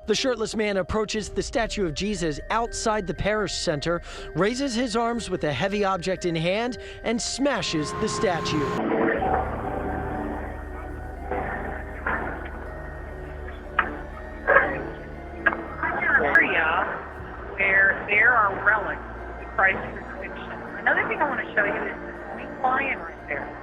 The shirtless man approaches the statue of Jesus outside the parish center, raises his arms with a heavy object in hand, and smashes the statue. Area where there are relics of Christ's crucifixion. Another thing I want to show you is the sweet lion right there.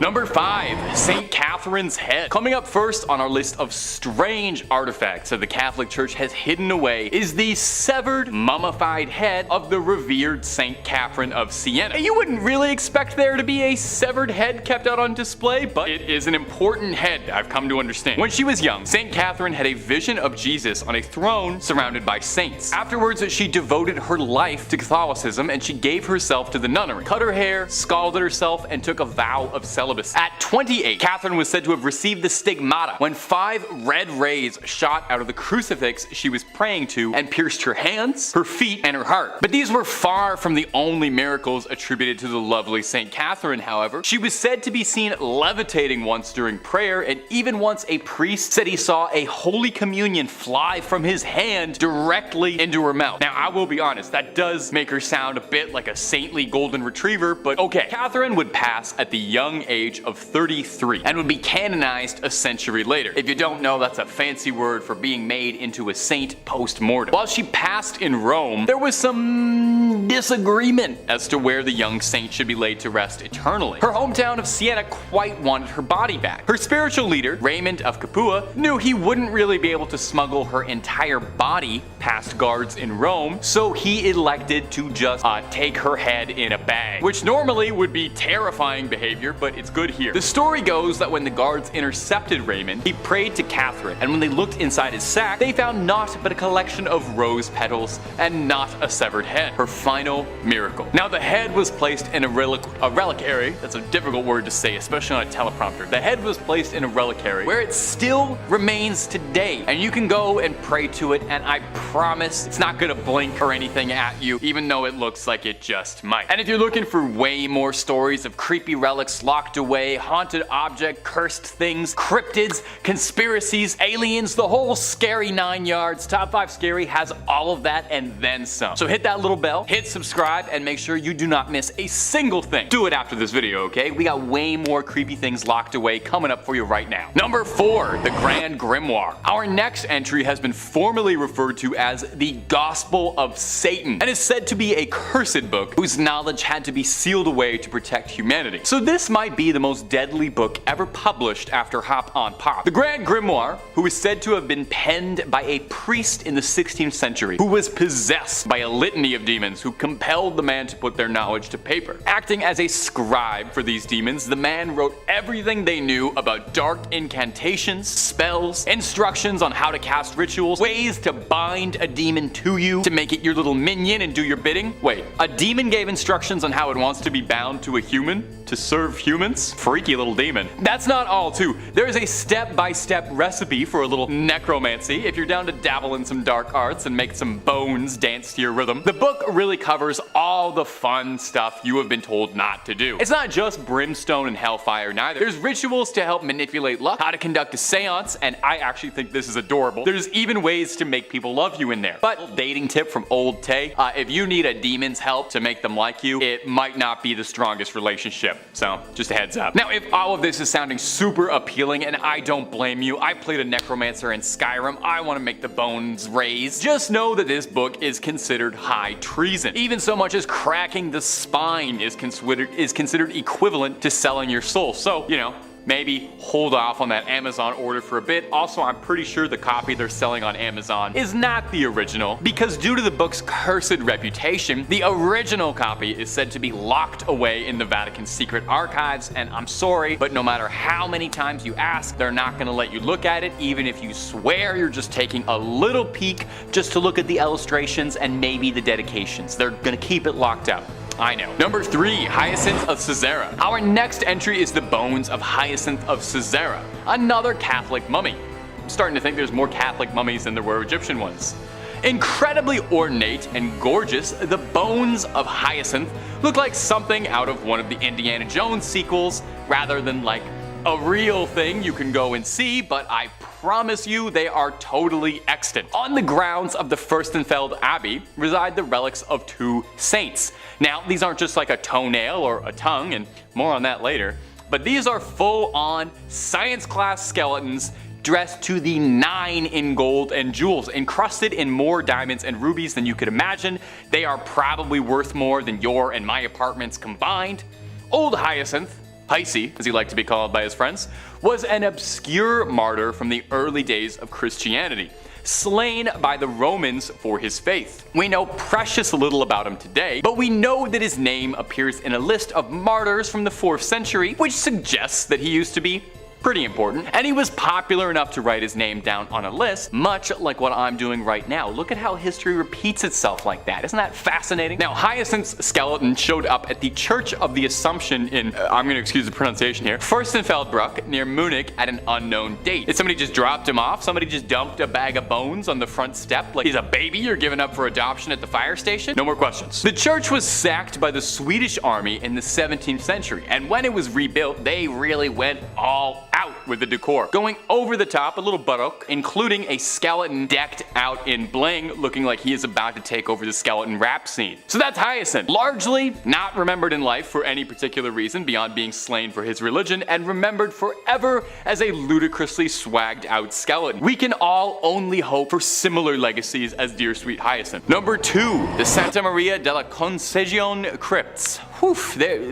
Number 5, St. Catherine's Head. Coming up first on our list of strange artifacts that the Catholic Church has hidden away is the severed, mummified head of the revered St. Catherine of Siena. You wouldn't really expect there to be a severed head kept out on display, but it is an important head, I've come to understand. When she was young, St. Catherine had a vision of Jesus on a throne surrounded by saints. Afterwards, she devoted her life to Catholicism and she gave herself to the nunnery, cut her hair, scalded herself, and took a vow of celibacy. At 28, Catherine was said to have received the stigmata when 5 red rays shot out of the crucifix she was praying to and pierced her hands, her feet, and her heart. But these were far from the only miracles attributed to the lovely St. Catherine, however. She was said to be seen levitating once during prayer, and even once a priest said he saw a Holy Communion fly from his hand directly into her mouth. Now, I will be honest, that does make her sound a bit like a saintly golden retriever, but okay. Catherine would pass at the young age of 33 and would be canonized a century later. If you don't know, that's a fancy word for being made into a saint post-mortem. While she passed in Rome, there was some disagreement as to where the young saint should be laid to rest eternally. Her hometown of Siena quite wanted her body back. Her spiritual leader, Raymond of Capua, knew he wouldn't really be able to smuggle her entire body past guards in Rome, so he elected to just take her head in a bag, which normally would be terrifying behavior, but it's good here. The story goes that when the guards intercepted Raymond, he prayed to Catherine, and when they looked inside his sack, they found naught but a collection of rose petals and not a severed head. Her final miracle. Now, the head was placed in a reliquary. That's a difficult word to say, especially on a teleprompter. The head was placed in a reliquary where it still remains today, and you can go and pray to it, and I promise it's not gonna blink or anything at you, even though it looks like it just might. And if you're looking for way more stories of creepy relics locked away, haunted object, cursed things, cryptids, conspiracies, aliens, the whole scary 9 yards, Top 5 Scary has all of that and then some. So hit that little bell, hit subscribe, and make sure you do not miss a single thing. Do it after this video, okay? We got way more creepy things locked away coming up for you right now. Number 4, the Grand Grimoire. Our next entry has been formally referred to as the Gospel of Satan and is said to be a cursed book whose knowledge had to be sealed away to protect humanity. So this might be the most deadly book ever published after Hop on Pop. The Grand Grimoire, who is said to have been penned by a priest in the 16th century who was possessed by a litany of demons who compelled the man to put their knowledge to paper. Acting as a scribe for these demons, the man wrote everything they knew about dark incantations, spells, instructions on how to cast rituals, ways to bind a demon to you to make it your little minion and do your bidding. Wait, a demon gave instructions on how it wants to be bound to a human to serve humans? Freaky little demon. That's not all too. There is a step-by-step recipe for a little necromancy if you're down to dabble in some dark arts and make some bones dance to your rhythm. The book really covers all the fun stuff you have been told not to do. It's not just brimstone and hellfire neither. There's rituals to help manipulate luck, how to conduct a seance, and I actually think this is adorable. There's even ways to make people love you in there. But dating tip from old Tay, if you need a demon's help to make them like you, it might not be the strongest relationship. So just a heads up. Now, if all of this is sounding super appealing, and I don't blame you, I played a necromancer in Skyrim, I want to make the bones raise. Just know that this book is considered high treason. Even so much as cracking the spine is considered equivalent to selling your soul. So, you know, maybe hold off on that Amazon order for a bit. Also, I'm pretty sure the copy they're selling on Amazon is not the original, because due to the book's cursed reputation, the original copy is said to be locked away in the Vatican's secret archives, and I'm sorry, but no matter how many times you ask, they're not gonna let you look at it, even if you swear you're just taking a little peek just to look at the illustrations and maybe the dedications. They're gonna keep it locked up. I know. Number 3, Hyacinth of Caesarea. Our next entry is the bones of Hyacinth of Caesarea, another Catholic mummy. I'm starting to think there's more Catholic mummies than there were Egyptian ones. Incredibly ornate and gorgeous, the bones of Hyacinth look like something out of one of the Indiana Jones sequels rather than like a real thing you can go and see, but I promise you they are totally extant. On the grounds of the Fürstenfeld Abbey reside the relics of 2 saints. Now, these aren't just like a toenail or a tongue, and more on that later, but these are full-on science class skeletons dressed to the 9 in gold and jewels, encrusted in more diamonds and rubies than you could imagine. They are probably worth more than your and my apartments combined. Old Hyacinth, Hisey, as he liked to be called by his friends, was an obscure martyr from the early days of Christianity, slain by the Romans for his faith. We know precious little about him today, but we know that his name appears in a list of martyrs from the 4th century, which suggests that he used to be pretty important, and he was popular enough to write his name down on a list, much like what I'm doing right now. Look at how history repeats itself like that. Isn't that fascinating? Now, Hyacinth's skeleton showed up at the Church of the Assumption in, I'm going to excuse the pronunciation here, Fürstenfeldbruck near Munich at an unknown date. Did somebody just dropped him off? Somebody just dumped a bag of bones on the front step like he's a baby you're giving up for adoption at the fire station? No more questions. The church was sacked by the Swedish army in the 17th century, and when it was rebuilt, they really went all out with the decor, going over the top, a little baroque, including a skeleton decked out in bling, looking like he is about to take over the skeleton rap scene. So that's Hyacinth, largely not remembered in life for any particular reason beyond being slain for his religion, and remembered forever as a ludicrously swagged out skeleton. We can all only hope for similar legacies as dear sweet Hyacinth. Number 2, the Santa Maria della Concesione crypts. Whew,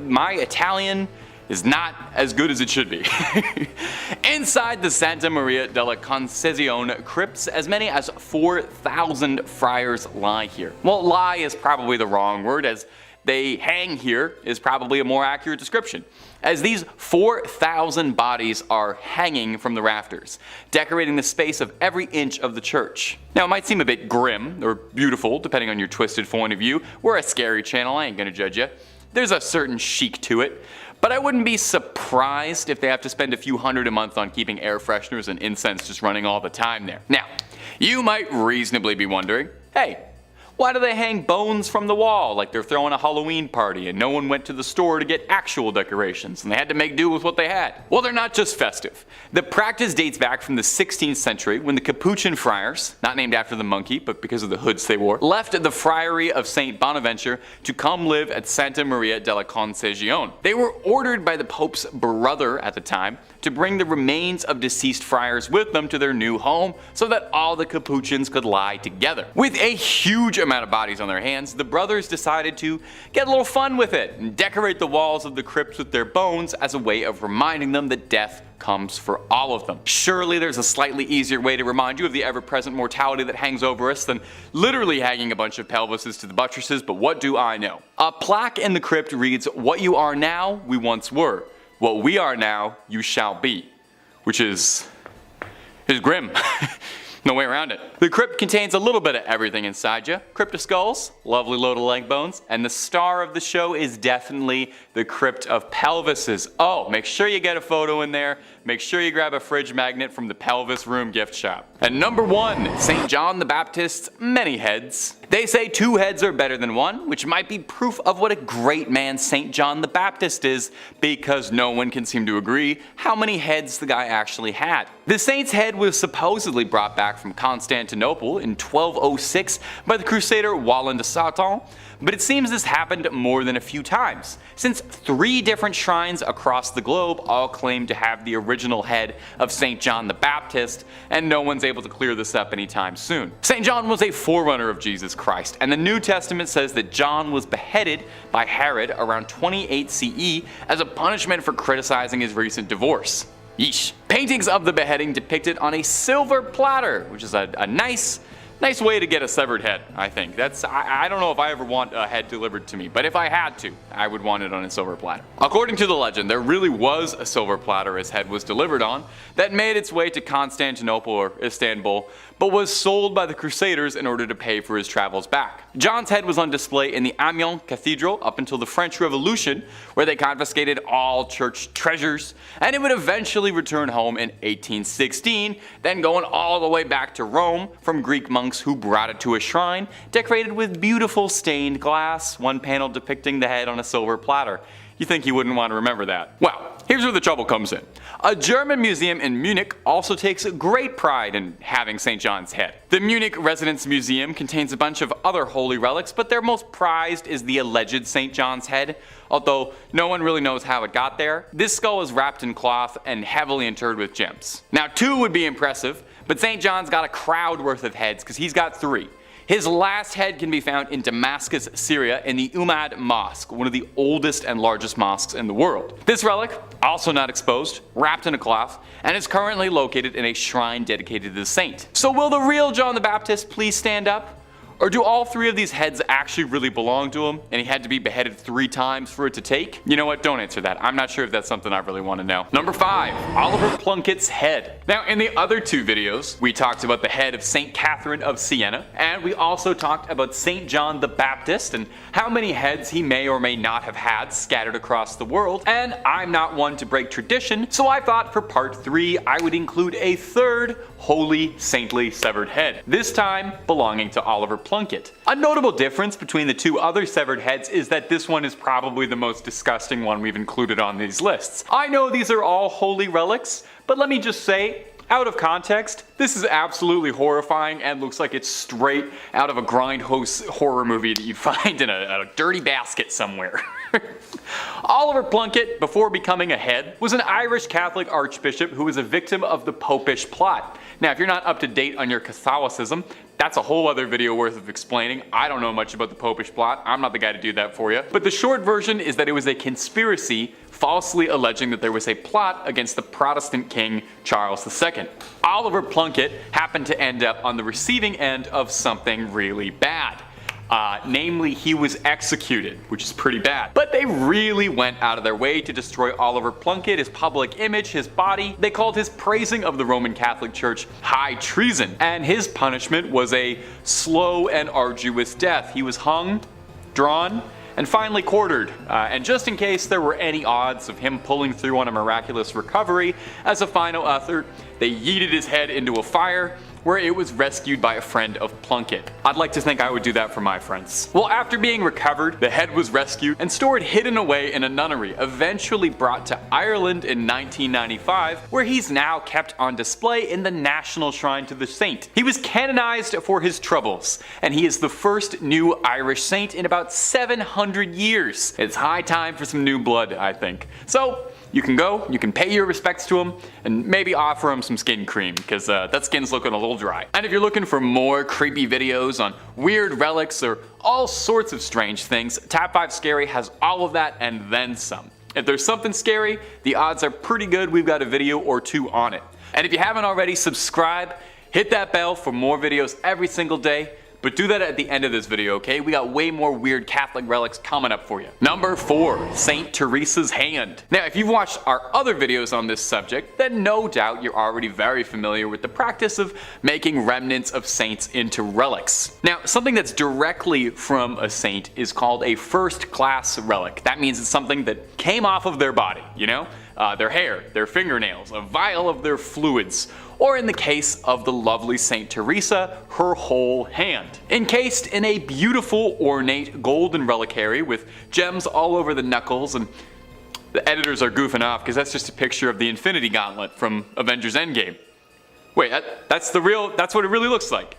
my Italian is not as good as it should be. Inside the Santa Maria della Concesione crypts, as many as 4,000 friars lie here. Well, lie is probably the wrong word, as they hang here is probably a more accurate description, as these 4,000 bodies are hanging from the rafters, decorating the space of every inch of the church. Now, it might seem a bit grim or beautiful, depending on your twisted point of view. We're a scary channel, I ain't gonna judge you. There's a certain chic to it. But I wouldn't be surprised if they have to spend a few $100 a month on keeping air fresheners and incense just running all the time there. Now, you might reasonably be wondering, hey, why do they hang bones from the wall like they're throwing a Halloween party and no one went to the store to get actual decorations and they had to make do with what they had? Well, they're not just festive. The practice dates back from the 16th century when the Capuchin friars, not named after the monkey but because of the hoods they wore, left the friary of St. Bonaventure to come live at Santa Maria della Concesione. They were ordered by the Pope's brother at the time to bring the remains of deceased friars with them to their new home so that all the Capuchins could lie together. With a huge amount of bodies on their hands, the brothers decided to get a little fun with it and decorate the walls of the crypts with their bones as a way of reminding them that death comes for all of them. Surely there's a slightly easier way to remind you of the ever-present mortality that hangs over us than literally hanging a bunch of pelvises to the buttresses, but what do I know? A plaque in the crypt reads, "What you are now, we once were. What we are now, you shall be," which is grim. No way around it. The crypt contains a little bit of everything inside you. Crypt of skulls, lovely load of leg bones, and the star of the show is definitely the crypt of pelvises. Oh, make sure you get a photo in there. Make sure you grab a fridge magnet from the Pelvis Room gift shop. And number 1, St. John the Baptist's many heads. They say 2 heads are better than 1, which might be proof of what a great man St. John the Baptist is, because no one can seem to agree how many heads the guy actually had. The saint's head was supposedly brought back from Constantinople in 1206 by the crusader Wallen de Satan, but it seems this happened more than a few times, since 3 different shrines across the globe all claim to have the original head of St. John the Baptist, and no one's able to clear this up anytime soon. St. John was a forerunner of Jesus Christ, and the New Testament says that John was beheaded by Herod around 28 CE as a punishment for criticizing his recent divorce. Yeesh. Paintings of the beheading depicted on a silver platter, which is a nice way to get a severed head, I think. I don't know if I ever want a head delivered to me, but if I had to, I would want it on a silver platter. According to the legend, there really was a silver platter his head was delivered on that made its way to Constantinople or Istanbul, but was sold by the Crusaders in order to pay for his travels back. John's head was on display in the Amiens Cathedral up until the French Revolution, where they confiscated all church treasures, and it would eventually return home in 1816, then going all the way back to Rome from Greek monks who brought it to a shrine decorated with beautiful stained glass, one panel depicting the head on a silver platter. You think you wouldn't want to remember that? Well, here's where the trouble comes in. A German museum in Munich also takes great pride in having St. John's head. The Munich Residence Museum contains a bunch of other holy relics, but their most prized is the alleged St. John's head, although no one really knows how it got there. This skull is wrapped in cloth and heavily interred with gems. Now 2 would be impressive, but St. John's got a crowd worth of heads because he's got 3. His last head can be found in Damascus, Syria in the Umayyad Mosque, one of the oldest and largest mosques in the world. This relic, also not exposed, wrapped in a cloth, and is currently located in a shrine dedicated to the saint. So will the real John the Baptist please stand up? Or do all 3 of these heads actually really belong to him, and he had to be beheaded 3 times for it to take? You know what, don't answer that. I'm not sure if that's something I really want to know. Number 5, Oliver Plunkett's head. Now in the other 2 videos, we talked about the head of St. Catherine of Siena, and we also talked about St. John the Baptist and how many heads he may or may not have had scattered across the world, and I'm not one to break tradition, so I thought for part 3 I would include a 3rd holy saintly severed head, this time belonging to Oliver Plunkett. A notable difference between the 2 other severed heads is that this one is probably the most disgusting one we've included on these lists. I know these are all holy relics, but let me just say, out of context, this is absolutely horrifying and looks like it's straight out of a grindhouse horror movie that you'd find in a dirty basket somewhere. Oliver Plunkett, before becoming a head, was an Irish Catholic archbishop who was a victim of the Popish plot. Now if you're not up to date on your Catholicism, that's a whole other video worth of explaining. I don't know much about the Popish plot, I'm not the guy to do that for you. But the short version is that it was a conspiracy falsely alleging that there was a plot against the Protestant king Charles II. Oliver Plunkett happened to end up on the receiving end of something really bad. Namely, he was executed, which is pretty bad. But they really went out of their way to destroy Oliver Plunkett, his public image, his body. They called his praising of the Roman Catholic Church high treason, and his punishment was a slow and arduous death. He was hung, drawn, and finally quartered. And just in case there were any odds of him pulling through on a miraculous recovery, as a final effort, they yeeted his head into a fire, where it was rescued by a friend of Plunkett. I'd like to think I would do that for my friends. Well, after being recovered, the head was rescued and stored hidden away in a nunnery, eventually brought to Ireland in 1995, where he's now kept on display in the National Shrine to the Saint. He was canonized for his troubles, and he is the first new Irish saint in about 700 years. It's high time for some new blood, I think. So, you can go, you can pay your respects to him, and maybe offer him some skin cream, because that skin's looking a little dry. And if you're looking for more creepy videos on weird relics or all sorts of strange things, Tab 5 Scary has all of that and then some. If there's something scary, the odds are pretty good we've got a video or 2 on it. And if you haven't already, subscribe, hit that bell for more videos every single day. But do that at the end of this video, okay? We got way more weird Catholic relics coming up for you. Number 4, St. Teresas Hand. Now, if you've watched our other videos on this subject, then no doubt you're already very familiar with the practice of making remnants of saints into relics. Now, something that's directly from a saint is called a first-class relic. That means it's something that came off of their body, you know? Their hair, their fingernails, a vial of their fluids, or in the case of the lovely St. Teresa, her whole hand. Encased in a beautiful, ornate golden reliquary with gems all over the knuckles, and the editors are goofing off because that's just a picture of the Infinity Gauntlet from Avengers Endgame. Wait, that's what it really looks like.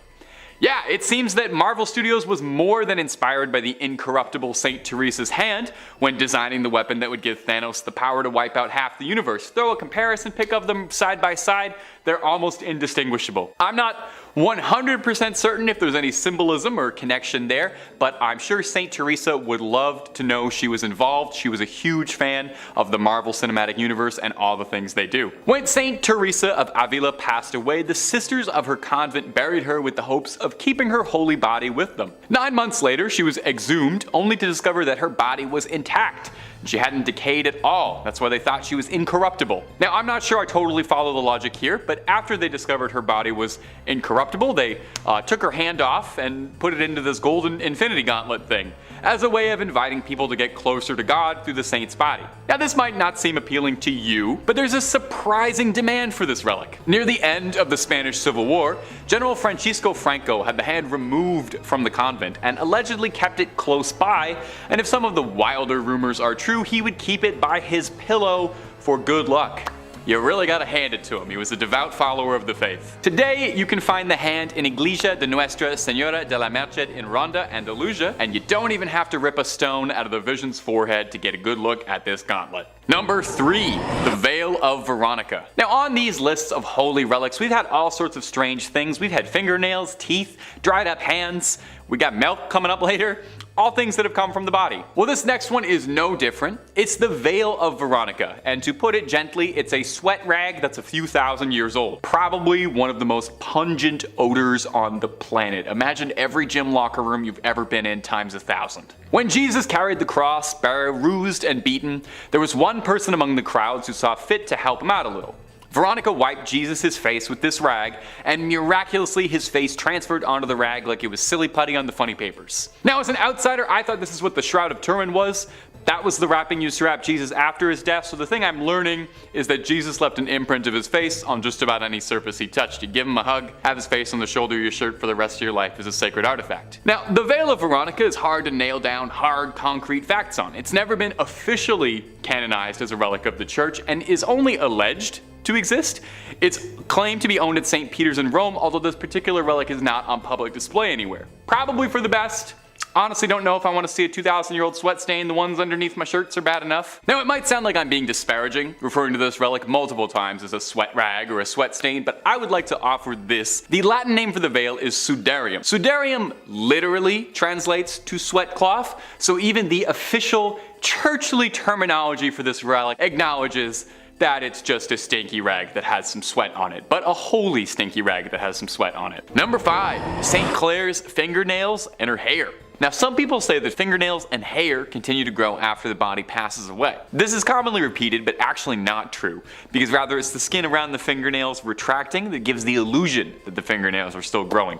Yeah, it seems that Marvel Studios was more than inspired by the incorruptible St. Teresa's hand when designing the weapon that would give Thanos the power to wipe out half the universe. Throw a comparison pic of them side by side, they're almost indistinguishable. I'm not 100% certain if there's any symbolism or connection there, but I'm sure St. Teresa would love to know she was involved. She was a huge fan of the Marvel Cinematic Universe and all the things they do. When St. Teresa of Avila passed away, the sisters of her convent buried her with the hopes of keeping her holy body with them. 9 months later, she was exhumed, only to discover that her body was intact. She hadn't decayed at all. That's why they thought she was incorruptible. Now, I'm not sure I totally follow the logic here, but after they discovered her body was incorruptible, they took her hand off and put it into this golden Infinity Gauntlet thing, as a way of inviting people to get closer to God through the saint's body. Now, this might not seem appealing to you, but there's a surprising demand for this relic. Near the end of the Spanish Civil War, General Francisco Franco had the hand removed from the convent and allegedly kept it close by, and if some of the wilder rumors are true, true, he would keep it by his pillow for good luck. You really gotta hand it to him. He was a devout follower of the faith. Today, you can find the hand in Iglesia de Nuestra Señora de la Merced in Ronda, Andalusia, and you don't even have to rip a stone out of the Vision's forehead to get a good look at this gauntlet. Number 3. The Veil of Veronica. Now on these lists of holy relics, we've had all sorts of strange things. We've had fingernails, teeth, dried up hands, we got milk coming up later, all things that have come from the body. Well, this next one is no different. It's the Veil of Veronica, and to put it gently, it's a sweat rag that's a few thousand years old. Probably one of the most pungent odors on the planet. Imagine every gym locker room you've ever been in times 1,000. When Jesus carried the cross, bruised and beaten, there was one person among the crowds who saw fit to help him out a little. Veronica wiped Jesus' face with this rag, and miraculously his face transferred onto the rag like it was silly putty on the funny papers. Now as an outsider, I thought this is what the Shroud of Turin was. That was the wrapping used to wrap Jesus after his death, so the thing I'm learning is that Jesus left an imprint of his face on just about any surface he touched. You give him a hug, have his face on the shoulder of your shirt for the rest of your life as a sacred artifact. Now, the Veil of Veronica is hard to nail down hard, concrete facts on. It's never been officially canonized as a relic of the church and is only alleged to exist. It's claimed to be owned at St. Peter's in Rome, although this particular relic is not on public display anywhere. Probably for the best. Honestly don't know if I want to see a 2,000-year-old sweat stain. The ones underneath my shirts are bad enough. Now it might sound like I'm being disparaging, referring to this relic multiple times as a sweat rag or a sweat stain, but I would like to offer this. The Latin name for the veil is sudarium. Sudarium literally translates to sweat cloth, so even the official churchly terminology for this relic acknowledges that it's just a stinky rag that has some sweat on it, but a holy stinky rag that has some sweat on it. Number 5. St. Clare's fingernails and her hair. Now some people say that fingernails and hair continue to grow after the body passes away. This is commonly repeated, but actually not true, because rather it's the skin around the fingernails retracting that gives the illusion that the fingernails are still growing.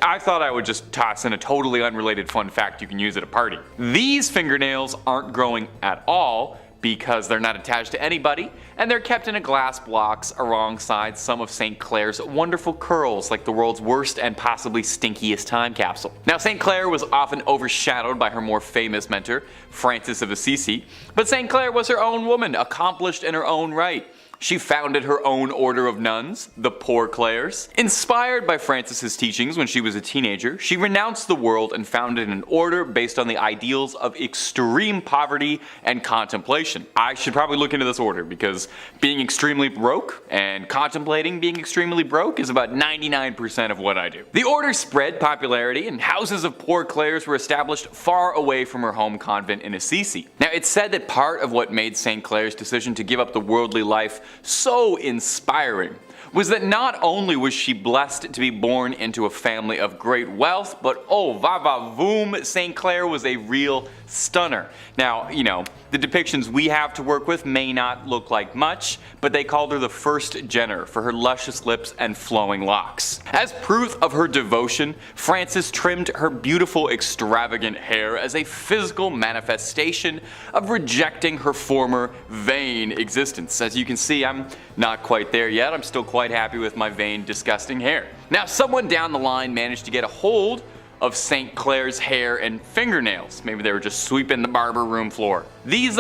I thought I would just toss in a totally unrelated fun fact you can use at a party. These fingernails aren't growing at all, because they're not attached to anybody, and they're kept in a glass box alongside some of St. Clare's wonderful curls, like the world's worst and possibly stinkiest time capsule. Now St. Clare was often overshadowed by her more famous mentor, Francis of Assisi, but St. Clare was her own woman, accomplished in her own right. She founded her own order of nuns, the Poor Clares. Inspired by Francis's teachings when she was a teenager, she renounced the world and founded an order based on the ideals of extreme poverty and contemplation. I should probably look into this order because being extremely broke and contemplating being extremely broke is about 99% of what I do. The order spread popularity and houses of Poor Clares were established far away from her home convent in Assisi. Now it's said that part of what made St. Clare's decision to give up the worldly life so inspiring was that not only was she blessed to be born into a family of great wealth, but oh va va voom, St. Clare was a real stunner. Now, you know, the depictions we have to work with may not look like much, but they called her the first Jenner for her luscious lips and flowing locks. As proof of her devotion, Francis trimmed her beautiful extravagant hair as a physical manifestation of rejecting her former vain existence. As you can see, I'm not quite there yet. I'm still quite happy with my vain, disgusting hair. Now, someone down the line managed to get a hold of St. Clare's hair and fingernails. Maybe they were just sweeping the barber room floor. These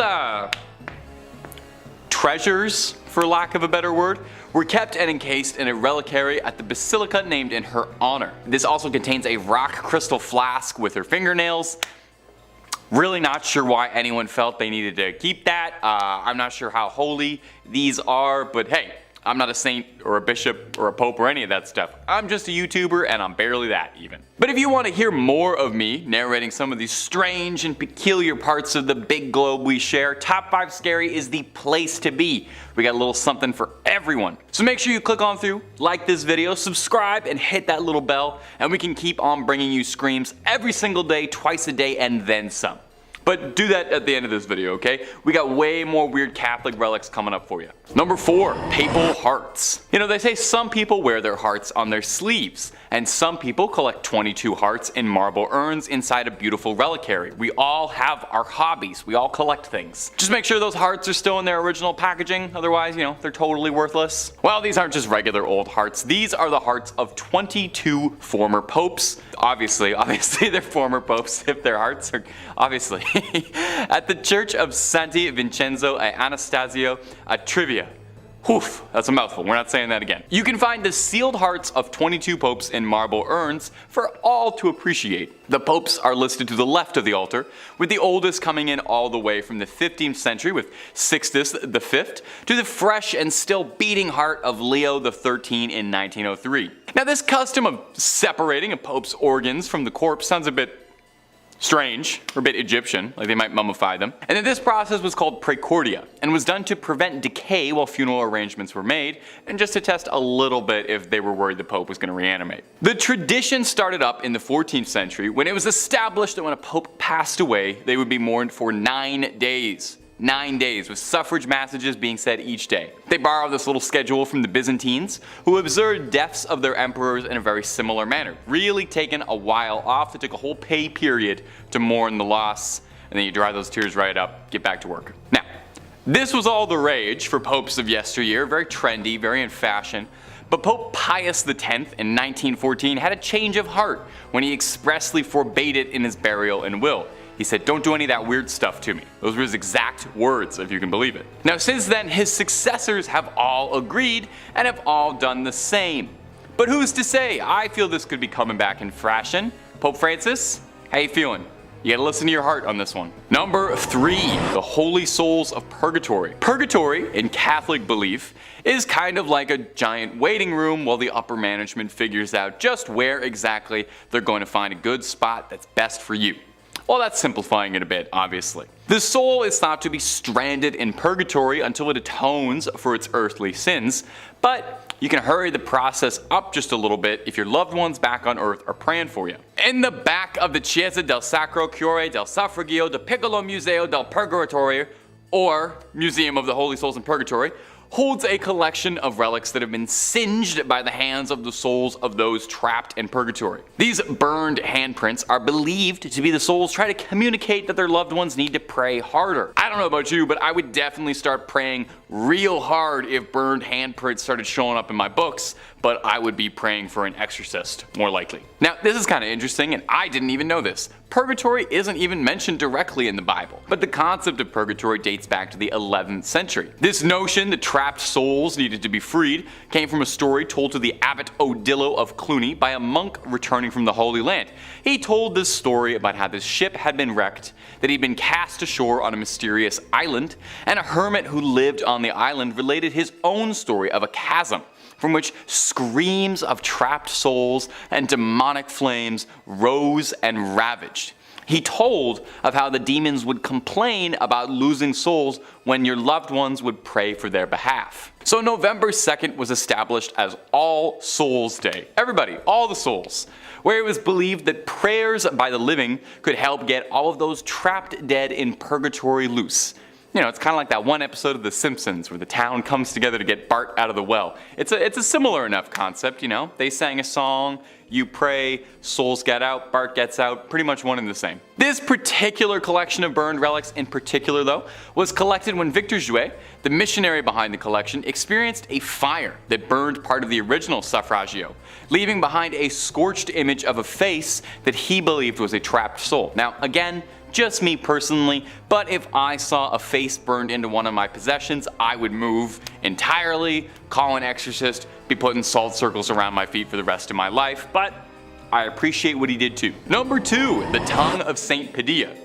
treasures, for lack of a better word, were kept and encased in a reliquary at the basilica named in her honor. This also contains a rock crystal flask with her fingernails. Really not sure why anyone felt they needed to keep that. I'm not sure how holy these are, but hey, I'm not a saint or a bishop or a pope or any of that stuff. I'm just a YouTuber and I'm barely that even. But if you want to hear more of me narrating some of these strange and peculiar parts of the big globe we share, Top 5 Scary is the place to be. We got a little something for everyone. So make sure you click on through, like this video, subscribe, and hit that little bell, and we can keep on bringing you screams every single day, twice a day, and then some. But do that at the end of this video, okay? We got way more weird Catholic relics coming up for you. Number 4, papal hearts. You know, they say some people wear their hearts on their sleeves, and some people collect 22 hearts in marble urns inside a beautiful reliquary. We all have our hobbies. We all collect things. Just make sure those hearts are still in their original packaging, otherwise, you know, they're totally worthless. Well, these aren't just regular old hearts. These are the hearts of 22 former popes. Obviously they're former popes if their hearts are, obviously. at the Church of Santi Vincenzo e Anastasio a Trivia. Oof, that's a mouthful, we're not saying that again. You can find the sealed hearts of 22 popes in marble urns for all to appreciate. The popes are listed to the left of the altar, with the oldest coming in all the way from the 15th century with Sixtus V to the fresh and still beating heart of Leo XIII in 1903. Now this custom of separating a pope's organs from the corpse sounds a bit strange, or a bit Egyptian, like they might mummify them. And then this process was called praecordia, and was done to prevent decay while funeral arrangements were made, and just to test a little bit if they were worried the Pope was going to reanimate. The tradition started up in the 14th century when it was established that when a Pope passed away, they would be mourned for 9 days. 9 days, with suffrage massages being said each day. They borrowed this little schedule from the Byzantines, who observed deaths of their emperors in a very similar manner. Really taken a while off. They took a whole pay period to mourn the loss, and then you dry those tears right up, get back to work. Now, this was all the rage for popes of yesteryear, very trendy, very in fashion. But Pope Pius X in 1914 had a change of heart when he expressly forbade it in his burial and will. He said, "Don't do any of that weird stuff to me." Those were his exact words, if you can believe it. Now since then, his successors have all agreed and have all done the same. But who's to say? I feel this could be coming back in fashion. Pope Francis, how you feeling? You gotta listen to your heart on this one. Number 3, the Holy Souls of Purgatory. Purgatory, in Catholic belief, is kind of like a giant waiting room while the upper management figures out just where exactly they're going to find a good spot that's best for you. Well, that's simplifying it a bit, obviously. The soul is thought to be stranded in purgatory until it atones for its earthly sins, but you can hurry the process up just a little bit if your loved ones back on earth are praying for you. In the back of the Chiesa del Sacro Cuore del Suffragio del Piccolo Museo del Purgatorio, or Museum of the Holy Souls in Purgatory, holds a collection of relics that have been singed by the hands of the souls of those trapped in purgatory. These burned handprints are believed to be the souls trying to communicate that their loved ones need to pray harder. I don't know about you, but I would definitely start praying real hard if burned handprints started showing up in my books, but I would be praying for an exorcist, more likely. Now, this is kind of interesting, and I didn't even know this. Purgatory isn't even mentioned directly in the Bible, but the concept of purgatory dates back to the 11th century. This notion that trapped souls needed to be freed came from a story told to the Abbot Odilo of Cluny by a monk returning from the Holy Land. He told this story about how this ship had been wrecked, that he'd been cast ashore on a mysterious island, and a hermit who lived on the island related his own story of a chasm from which screams of trapped souls and demonic flames rose and ravaged. He told of how the demons would complain about losing souls when your loved ones would pray for their behalf. So November 2nd was established as All Souls Day. Everybody, all the souls. Where it was believed that prayers by the living could help get all of those trapped dead in purgatory loose. You know, it's kind of like that one episode of The Simpsons where the town comes together to get Bart out of the well. It's a similar enough concept, you know. They sang a song, you pray, souls get out, Bart gets out, pretty much one and the same. This particular collection of burned relics in particular, though, was collected when Victor Jouet, the missionary behind the collection, experienced a fire that burned part of the original suffragio, leaving behind a scorched image of a face that he believed was a trapped soul. Now, again, just me personally, but if I saw a face burned into one of my possessions, I would move entirely, call an exorcist, be putting salt circles around my feet for the rest of my life, but I appreciate what he did too. Number 2, the tongue of Saint Padilla.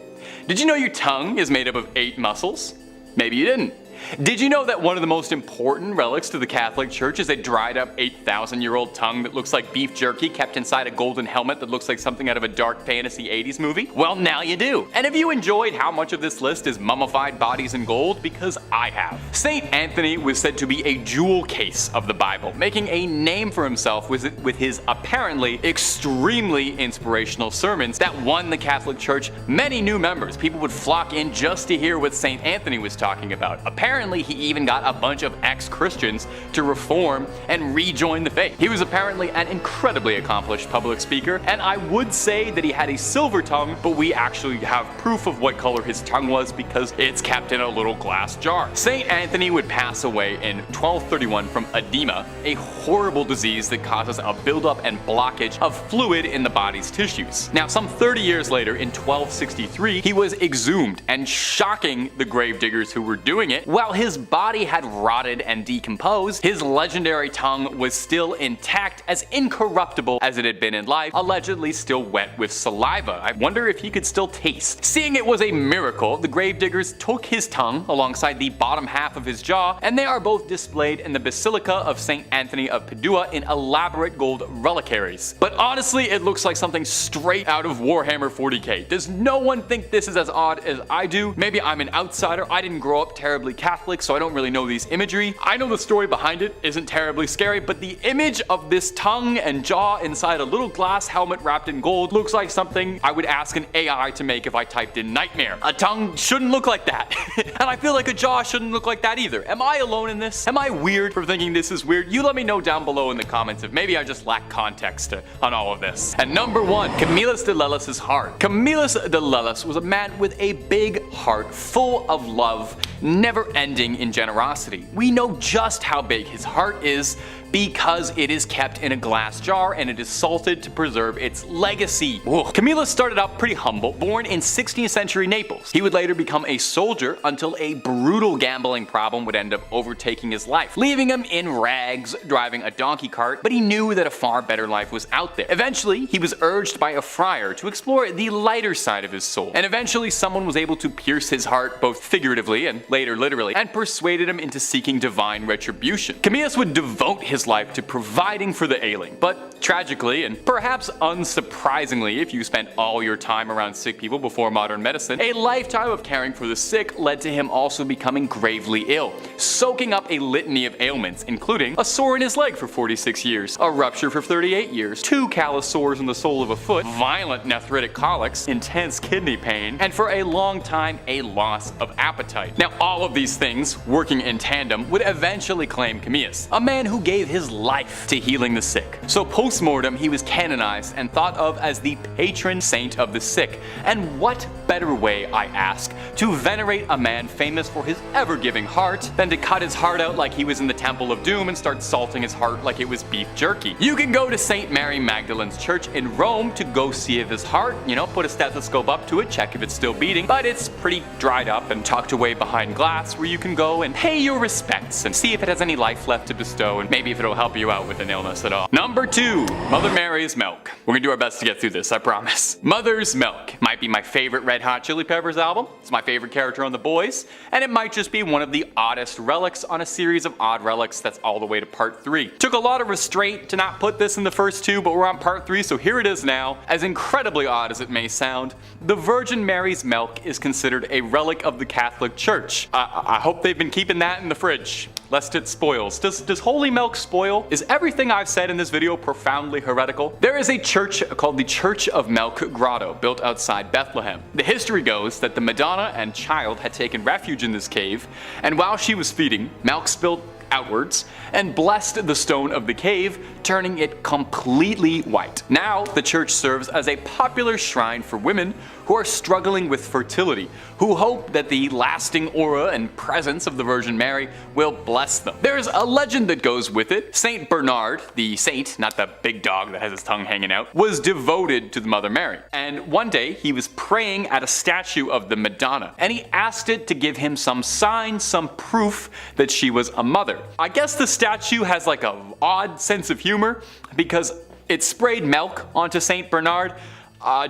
Did you know your tongue is made up of 8 muscles? Maybe you didn't. Did you know that one of the most important relics to the Catholic Church is a dried up 8,000-year-old tongue that looks like beef jerky kept inside a golden helmet that looks like something out of a dark fantasy 80s movie? Well, now you do. And have you enjoyed how much of this list is mummified bodies in gold? Because I have. St. Anthony was said to be a jewel case of the Bible, making a name for himself with his apparently extremely inspirational sermons that won the Catholic Church many new members. People would flock in just to hear what St. Anthony was talking about. Apparently, apparently he even got a bunch of ex-Christians to reform and rejoin the faith. He was apparently an incredibly accomplished public speaker, and I would say that he had a silver tongue, but we actually have proof of what color his tongue was because it's kept in a little glass jar. Saint Anthony would pass away in 1231 from edema, a horrible disease that causes a buildup and blockage of fluid in the body's tissues. Now, some 30 years later, in 1263, he was exhumed, and shocking the gravediggers who were doing it, while his body had rotted and decomposed, his legendary tongue was still intact, as incorruptible as it had been in life, allegedly still wet with saliva. I wonder if he could still taste. Seeing it was a miracle, the gravediggers took his tongue alongside the bottom half of his jaw, and they are both displayed in the Basilica of St. Anthony of Padua in elaborate gold reliquaries. But honestly, it looks like something straight out of Warhammer 40k. Does no one think this is as odd as I do? Maybe I'm an outsider. I didn't grow up terribly Catholic, so I don't really know these imagery. I know the story behind it isn't terribly scary, but the image of this tongue and jaw inside a little glass helmet wrapped in gold looks like something I would ask an AI to make if I typed in nightmare. A tongue shouldn't look like that. And I feel like a jaw shouldn't look like that either. Am I alone in this? Am I weird for thinking this is weird? You let me know down below in the comments if maybe I just lack context on all of this. And number 1, Camillus de Lellis' heart. Camillus de Lellis was a man with a big heart full of love, never ending in generosity. We know just how big his heart is because it is kept in a glass jar and it is salted to preserve its legacy. Camillus started out pretty humble, born in 16th century Naples. He would later become a soldier until a brutal gambling problem would end up overtaking his life, leaving him in rags driving a donkey cart, but he knew that a far better life was out there. Eventually, he was urged by a friar to explore the lighter side of his soul, and eventually someone was able to pierce his heart both figuratively and later literally, and persuaded him into seeking divine retribution. Camillus would devote his life to providing for the ailing, but tragically, and perhaps unsurprisingly if you spent all your time around sick people before modern medicine, a lifetime of caring for the sick led to him also becoming gravely ill, soaking up a litany of ailments, including a sore in his leg for 46 years, a rupture for 38 years, 2 callous sores in the sole of a foot, violent nephritic colics, intense kidney pain, and for a long time a loss of appetite. Now, all of these things, working in tandem, would eventually claim Camillus, a man who gave his life to healing the sick. So post-mortem, he was canonized and thought of as the patron saint of the sick. And what better way, I ask, to venerate a man famous for his ever-giving heart than to cut his heart out like he was in the Temple of Doom and start salting his heart like it was beef jerky. You can go to St. Mary Magdalene's church in Rome to go see if his heart, put a stethoscope up to it, check if it's still beating, but it's pretty dried up and tucked away behind glass where you can go and pay your respects and see if it has any life left to bestow and maybe if it'll help you out with an illness at all. Number 2, Mother Mary's milk. We're gonna do our best to get through this, I promise. Mother's Milk might be my favorite Red Hot Chili Peppers album, it's my favorite character on The Boys, and it might just be one of the oddest relics on a series of odd relics that's all the way to part 3. Took a lot of restraint to not put this in the first 2, but we're on part 3, so here it is now. As incredibly odd as it may sound, the Virgin Mary's milk is considered a relic of the Catholic Church. I hope they've been keeping that in the fridge, lest it spoils. Does holy milk spoil? Is everything I've said in this video profoundly heretical? There is a church called the Church of Milk Grotto, built outside Bethlehem. The history goes that the Madonna and Child had taken refuge in this cave, and while she was feeding, milk spilled outwards and blessed the stone of the cave, turning it completely white. Now, the church serves as a popular shrine for women who are struggling with fertility, who hope that the lasting aura and presence of the Virgin Mary will bless them. There's a legend that goes with it. Saint Bernard, the saint, not the big dog that has his tongue hanging out, was devoted to the Mother Mary. And one day, he was praying at a statue of the Madonna, and he asked it to give him some sign, some proof that she was a mother. I guess the statue has like an odd sense of humor because it sprayed milk onto Saint Bernard.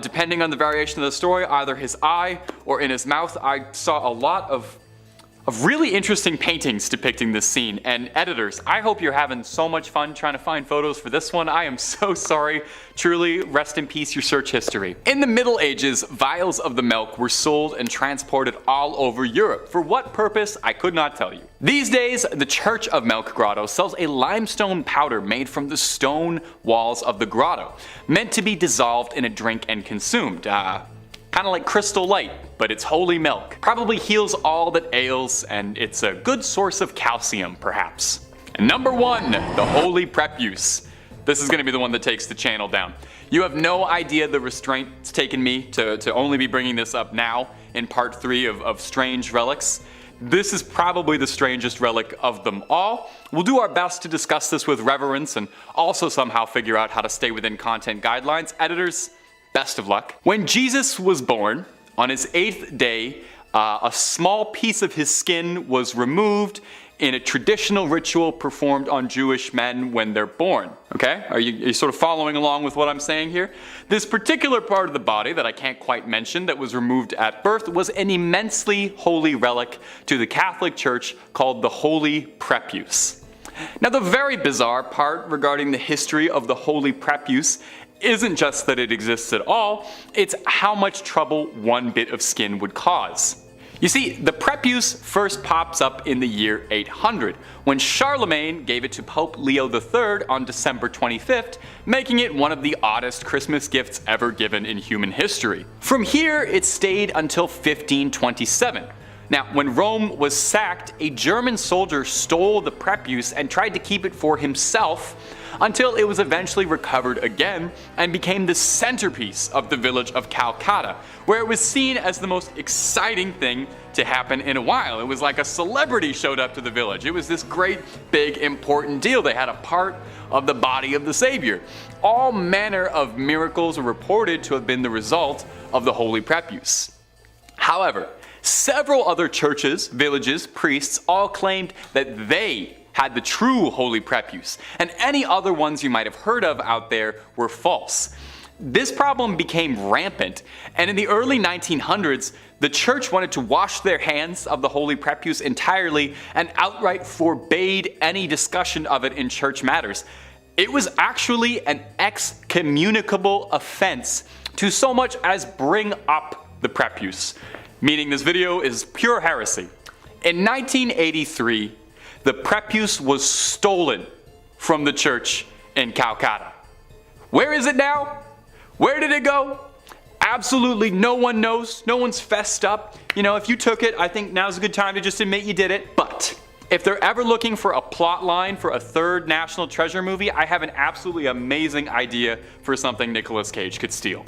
Depending on the variation of the story, either his eye or in his mouth. I saw a lot of really interesting paintings depicting this scene, and editors, I hope you're having so much fun trying to find photos for this one. I am so sorry. Truly, rest in peace your search history. In the Middle Ages, vials of the milk were sold and transported all over Europe. For what purpose, I could not tell you. These days, the Church of Milk Grotto sells a limestone powder made from the stone walls of the grotto, meant to be dissolved in a drink and consumed. Kinda like Crystal Light, but it's holy milk. Probably heals all that ails, and it's a good source of calcium, perhaps. And number 1, the Holy Preuse. This is gonna be the one that takes the channel down. You have no idea the restraint it's taken me to only be bringing this up now in part 3 of Strange Relics. This is probably the strangest relic of them all. We'll do our best to discuss this with reverence and also somehow figure out how to stay within content guidelines. Editors, best of luck. When Jesus was born, on his 8th day, a small piece of his skin was removed in a traditional ritual performed on Jewish men when they're born. Okay? Are you sort of following along with what I'm saying here? This particular part of the body that I can't quite mention that was removed at birth was an immensely holy relic to the Catholic Church called the Holy Preuse. Now, the very bizarre part regarding the history of the Holy Preuse isn't just that it exists at all, it's how much trouble one bit of skin would cause. You see, the Preuse first pops up in the year 800, when Charlemagne gave it to Pope Leo III on December 25th, making it one of the oddest Christmas gifts ever given in human history. From here, it stayed until 1527. Now, when Rome was sacked, a German soldier stole the Preuse and tried to keep it for himself, until it was eventually recovered again and became the centerpiece of the village of Calcutta, where it was seen as the most exciting thing to happen in a while. It was like a celebrity showed up to the village. It was this great, big, important deal. They had a part of the body of the Savior. All manner of miracles are reported to have been the result of the Holy Preuse. However, several other churches, villages, priests all claimed that they had the true Holy Preuse, and any other ones you might have heard of out there were false. This problem became rampant, and in the early 1900s, the church wanted to wash their hands of the Holy Preuse entirely and outright forbade any discussion of it in church matters. It was actually an excommunicable offense to so much as bring up the Preuse, meaning this video is pure heresy. In 1983, the Preuse was stolen from the church in Calcutta. Where is it now? Where did it go? Absolutely no one knows. No one's fessed up. You know, if you took it, I think now's a good time to just admit you did it. But if they're ever looking for a plot line for a third National Treasure movie, I have an absolutely amazing idea for something Nicolas Cage could steal.